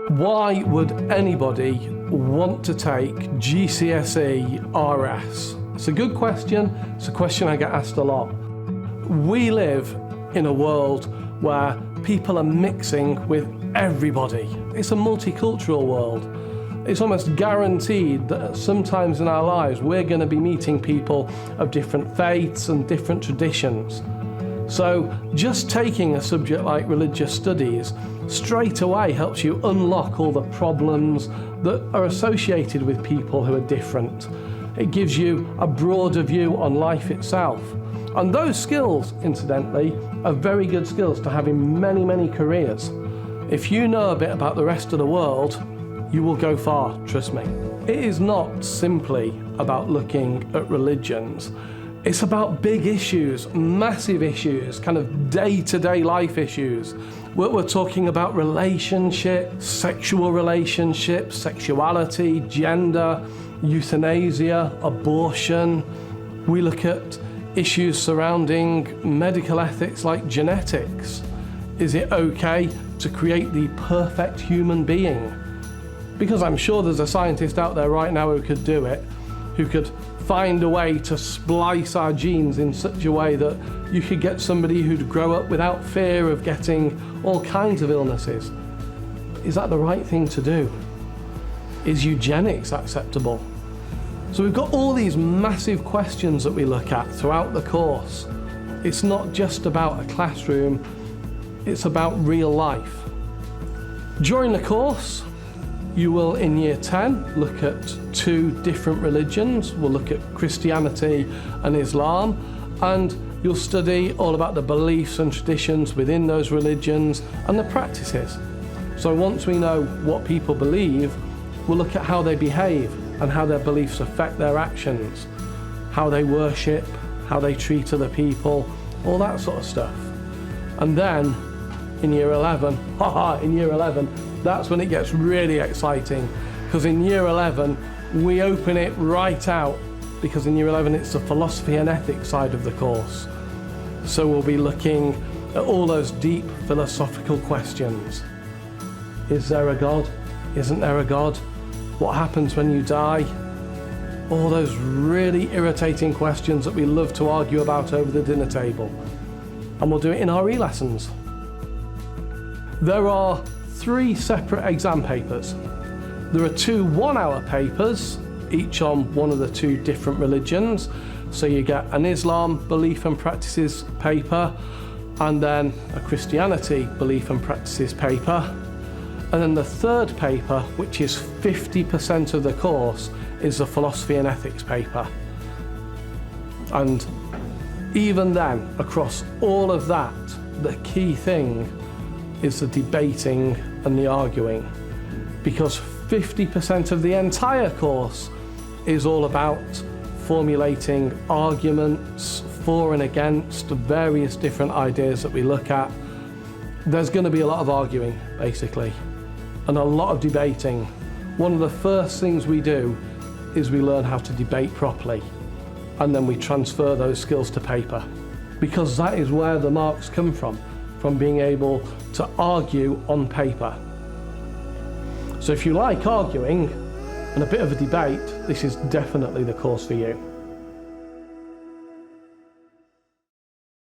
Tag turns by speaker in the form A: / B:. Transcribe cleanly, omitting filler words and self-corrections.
A: Why would anybody want to take GCSE RS? It's a good question. It's a question I get asked a lot. We live in a world where people are mixing with everybody. It's a multicultural world. It's almost guaranteed that sometimes in our lives we're going to be meeting people of different faiths and different traditions. So just taking a subject like religious studies straight away helps you unlock all the problems that are associated with people who are different. It gives you a broader view on life itself. And those skills, incidentally, are very good skills to have in many, many careers. If you know a bit about the rest of the world, you will go far, trust me. It is not simply about looking at religions. It's about big issues, massive issues, kind of day-to-day life issues. We're talking about relationships, sexual relationships, sexuality, gender, euthanasia, abortion. We look at issues surrounding medical ethics like genetics. Is it okay to create the perfect human being? Because I'm sure there's a scientist out there right now who could do it, who could find a way to splice our genes in such a way that you could get somebody who'd grow up without fear of getting all kinds of illnesses. Is that the right thing to do? Is eugenics acceptable? So we've got all these massive questions that we look at throughout the course. It's not just about a classroom, it's about real life. During the course, you will, in year 10, look at two different religions. We'll look at Christianity and Islam, and you'll study all about the beliefs and traditions within those religions and the practices. So once we know what people believe, we'll look at how they behave and how their beliefs affect their actions, how they worship, how they treat other people, all that sort of stuff. And then in year 11, that's when it gets really exciting, because in year 11 we open it right out, because in year 11 it's the philosophy and ethics side of the course. So we'll be looking at all those deep philosophical questions. Is there a God? Isn't there a God? What happens when you die? All those really irritating questions that we love to argue about over the dinner table. And we'll do it in our e-lessons. There are 3 separate exam papers. There are 2 one-hour papers, each on one of the 2 different religions. So you get an Islam belief and practices paper, and then a Christianity belief and practices paper. And then the 3rd paper, which is 50% of the course, is the philosophy and ethics paper. And even then, across all of that, the key thing is the debating and the arguing, because 50% of the entire course is all about formulating arguments for and against various different ideas that we look at. There's going to be a lot of arguing, basically, and a lot of debating. One of the first things we do is we learn how to debate properly, and then we transfer those skills to paper, because that is where the marks come from being able to argue on paper. So if you like arguing and a bit of a debate, this is definitely the course for you.